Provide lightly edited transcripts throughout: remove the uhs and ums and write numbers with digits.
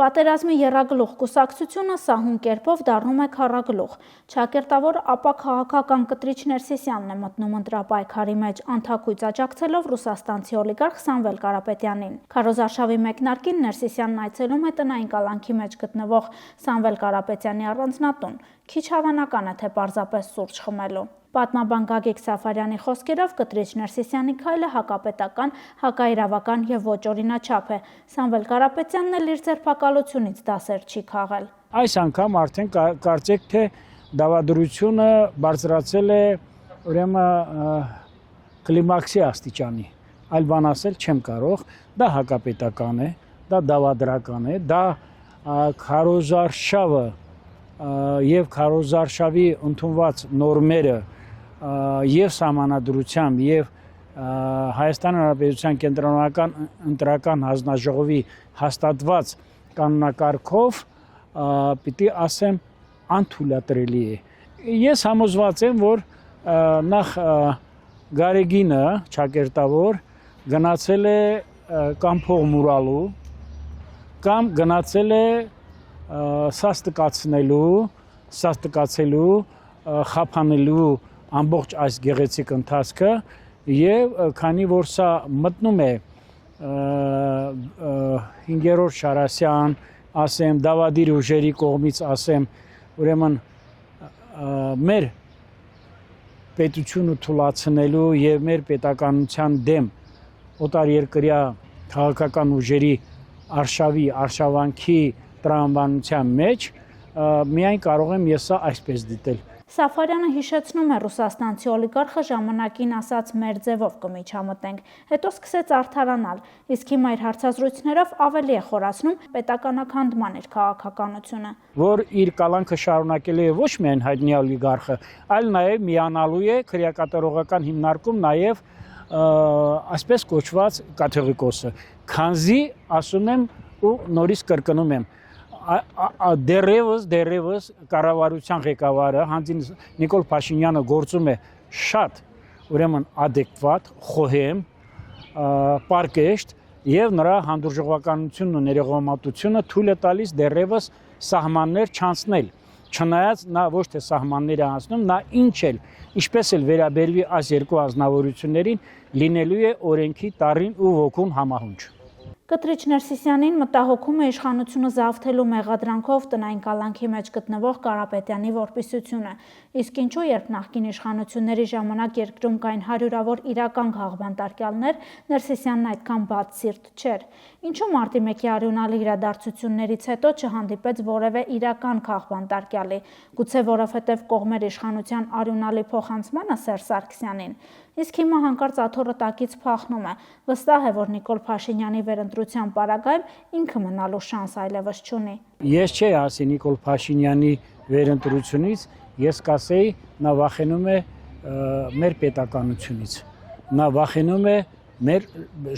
Պատերազմի եռագլուխ կուսակցությունը սահուն կերպով դառնում է քառագլուխ։ Չակերտավոր ապա քաղաքական կտրիչ Ներսիսյանն է մտնում ընտրապայքարի մեջ, անթաքույց աջակցելով ռուսաստանցի օլիգարխ Սամվել Կարապետյանին։ Քարոզարշավի մեկնարկին Ներսիսյանն այցելում է տնային կալանքի մեջ գտնվող Սամվել Կարապետյանի առանձնատուն։ Քիչ հավանական է, թե պարզապես սուրճ խմելու։ Պատմաբան Գագիկ Սաֆարյանի խոսքերով կտրիչ Ներսիսյանի քայլը հակապետական, հակաիրավական եւ ոչ օրինաչափ է։ Սամվել Կարապետյանն էլ իր ձերբակալությունից դասեր չի քաղել։ Այս անգամ արդեն կարծեք թե դավադրությունը բարձրացել է ուրեմն կլիմաքսի աստիճանի, այլ բան ասել չեմ կարող, դա հակապետական է, դա դավադրական է, դա քարոզարշավը եւ քարոզարշավի ընդունված նորմերը եւ սահմանադրությամբ եւ Հայաստան Հանրապետության կենտրոնական ընտրական հանձնաժողովի հաստատված կանոնակարգով պիտի ասեմ անթույլատրելի է։ Ես համոզված եմ, որ նախ Գարեգինը Չակերտավոր գնացել է կամ փող մուրալու կամ գնացել է սաստկացնելու, խափանելու ամբողջ այս գեղեցիկ ընթացքը եւ քանի որ սա մտնում է 5-րդ Շարասյան, ասեմ, Դավադիր ուժերի կողմից ասեմ, ուրեմն մեր պետությունը թուլացնելու եւ մեր պետականության դեմ օտարերկրյա քաղաքական ուժերի արշավանքի տրամաբանության մեջ միայն կարող եմ ես սա այսպես դիտել։ Սաֆարյանը հիշեցնում է ռուսաստանցի օլիգարխը ժամանակին ասաց մեր ձևով կմիջամտենք, հետո սկսեց արդարանալ, իսկ հիմա իր հարցազրույցներով ավելի է խորացնում պետականաքանդման իր քաղաքականությունը։ Որ իր կալանքը շարունակել է ոչ միայն հայտնի օլիգարխը, այլ նաև միանալու է քրեակատարողական հիմնարկում նաև այսպես կոչված կաթողիկոսը, քանզի ասում եմ ու նորից կրկնում եմ դեռևս կառավարության ղեկավարը Հանձին Նիկոլ Փաշինյանը գործում է շատ ուրեմն adekvat, խոհեմ, պարկեշտ եւ նրա հանդուրժողականությունն ու ներողամտությունը թույլ է տալիս դեռևս սահմաններ չանցնել։ Չնայած նա ոչ թե սահմանները անցնում, նա ինչպես էլ վերաբերվի այս երկու ազնվորություններին լինելու է օրենքի տառին ու ոգուն համահունչ։ Կտրիչ Ներսիսյանին մտահոգում է իշխանությունը զավթելու մեղադրանքով տնային կալանքի մեջ գտնվող Կարապետյանի որպիսությունը, իսկ ինչու երբ նախկին իշխանությունների ժամանակ երկրում կային հարյուրավոր իրական քաղբանտարկյալներ, Ներսիսյանն այդքան բաց սիրտ չէր։ Ինչու մարտի 1-ի արյունալի իրադարձություններից հետո չհանդիպեց որևէ իրական քաղբանտարկյալի, գուցե որովհետև կողմեր իշխանության արյունալի փոխանցմանը Սերժ Սարգսյանին։ Իսկ հիմա հանկարծ աթոռը տակից փախնում է, վստահ է, որ Նիկոլ Փաշինյանի վերընտրության պարագայում ինքը մնալու շանս այլևս չունի։ Ես չէի ասի Նիկոլ Փաշինյանի վերընտրությունից, ես կասեի նա վախենում է մեր պետականությունից, նա վախենում է մեր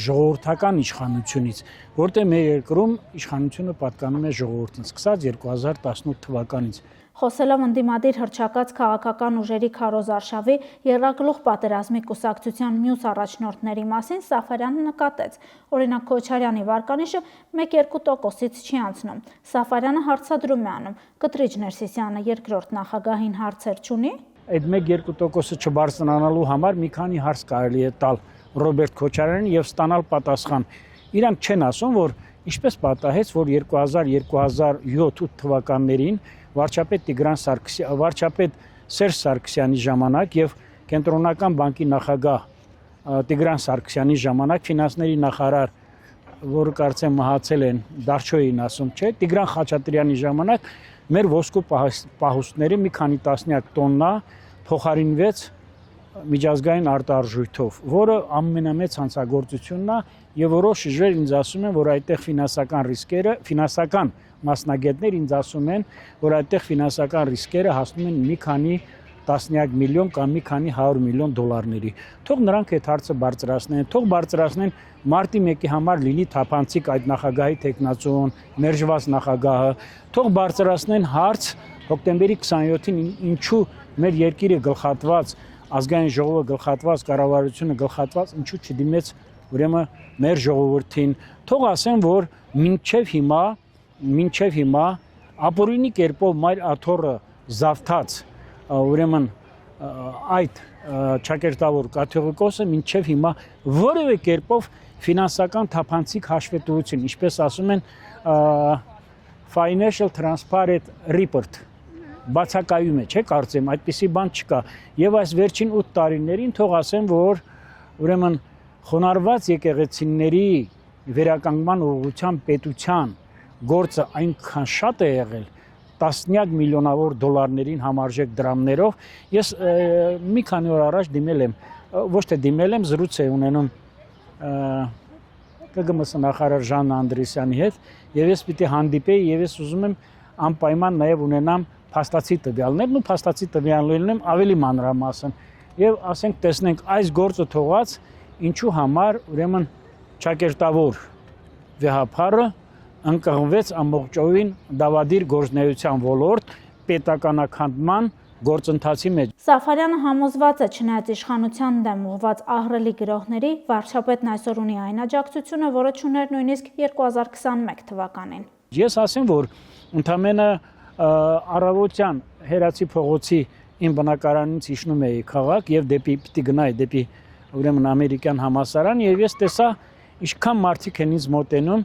ժողովրդական իշխանությունից, որտեղ մեր երկրում իշխանությունը պատկանում է ժողովրդին, սկսած 2018 թվականից։ Խոսելով ընդդիմադիր հռչակած քաղաքական ուժերի քարոզարշավի եռագլուխ պատերազմի կուսակցության մյուս առաջնորդների մասին Սաֆարյանը նկատեց, օրինակ Քոչարյանի վարկանիշը 1-2%-ից չի անցնում։ Սաֆարյանը հարցադրում է անում, կտրիչ Ներսիսյանը երկրորդ նախագահին հարցեր չունի։ Այդ 1-2%-ը չբարձրանալու համար մի քանի հարց կարելի է տալ Ռոբերտ Քոչարյանին եւ ստանալ պատասխան։ Իրանք չեն ասում, որ ինչպես պատահեց, որ 2000-2007 թվականներին վարչապետ Սերժ Սարգսյանի ժամանակ եւ Կենտրոնական բանկի նախագահ Տիգրան Սարգսյանի ժամանակ ֆինանսների նախարար, որը կարծեմ մահացել են, Դարչոյին ասում, չէ, Տիգրան Խաչատրյանի ժամանակ մեր ոսկու պահուստների մի քանի տասնյակ տոննա փոխարինվեց միջազգային արտարժույթով, որը ամենամեծ հանցագործությունն է եւ որով շժեր ինձ ասում են, որ այդտեղ ֆինանսական մասնագետներ ինձ ասում են, որ այդտեղ ֆինանսական ռիսկերը հասնում են մի քանի տասնյակ միլիոն կամ մի քանի 100 միլիոն դոլարների։ Թող նրանք այդ հարցը բարձրացնեն, թող բարձրացնեն մարտի 1-ի համար լինի թափանցիկ այդ նախագահի տեխնացուն, մերժված նախագահը, թող բարձրացնեն հարց հոկտեմբերի 27-ին ինչու մեր երկիրը գլխատված, ազգային ժողովը գլխատված, կառավարությունը գլխատված, ինչու չդիմեց ուրեմն մեր ժողովրդին, թող ասեն, որ մինչև հիմա մինչև հիմա ապօրինի կերպով մայր աթոռը զավթած ուրեմն այդ ճակերտավոր կաթողիկոսը մինչև հիմա որևէ կերպով ֆինանսական թափանցիկ հաշվետվություն, ինչպես ասում են financial transparent report բացակայում է, չէ՞ կարծեմ, այդպիսի բան չկա։ Եվ այս վերջին 8 տարիներին թող ասեմ, որ ուրեմն խոնարհված եկեղեցիների վերականգնման ուղղությամբ պետության գործը այնքան շատ է եղել, տասնյակ միլիոնավոր դոլարներին համարժեք դրամներով։ Ես մի քանի օր առաջ դիմել եմ, ոչ թե դիմել եմ, զրույց է ունենում ԿԳՄՍ նախարար Ժան Անդրեսյանի հետ, եւ ես պիտի հանդիպեի եւ ես ուզում եմ անպայման նաեւ ունենամ փաստացի տվյալներն ու փաստացի տվյալներն եմ ավելի մանրամասն եւ ասենք տեսնենք այս գործը թողած ինչու համար ուրեմն ճակերտավոր վեհապարը ընկղմվեց ամբողջովին դավադիր գործնեայության ոլորտ պետականաքանդման գործընթացի մեջ։ Սաֆարյանը համոզված է, չնայած իշխանության դեմ ուղղված ահռելի գրոհների, վարչապետն այսօր ունի այն աջակցությունը, որը չուներ նույնիսկ 2021 թվականին։ Ես ասեմ, որ ընդամենը առավոտյան Հերացի փողոցի իմ բնակարանից իջնում էի քաղաք եւ պիտի գնայի դեպի ուրեմն ամերիկյան համալսարան եւ ես տեսա ինչքան մարդիկ են ինձ մոտենում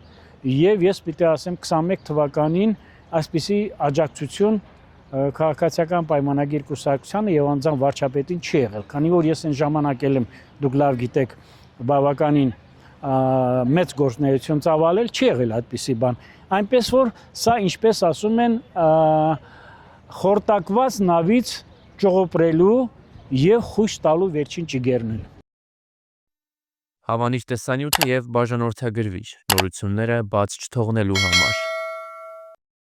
եւ ես պիտի ասեմ 21 թվականին այսպիսի աջակցություն քաղաքացիական պայմանագիր կուսակցությանը եւ անձամբ վարչապետին չի եղել, քանի որ ես այն ժամանակ եմ դուք լավ գիտեք բավականին մեծ գործունեություն ծավալել չի եղել այդպիսի բան, այնպես որ սա ինչպես ասում են խորտակված նավից ճողոպրելու եւ խույս տալու վերջին ճիգերն են։ Հավանիչ տեսանյութ եւ բաժանորդագրվիչ նորությունները բաց չթողնելու համար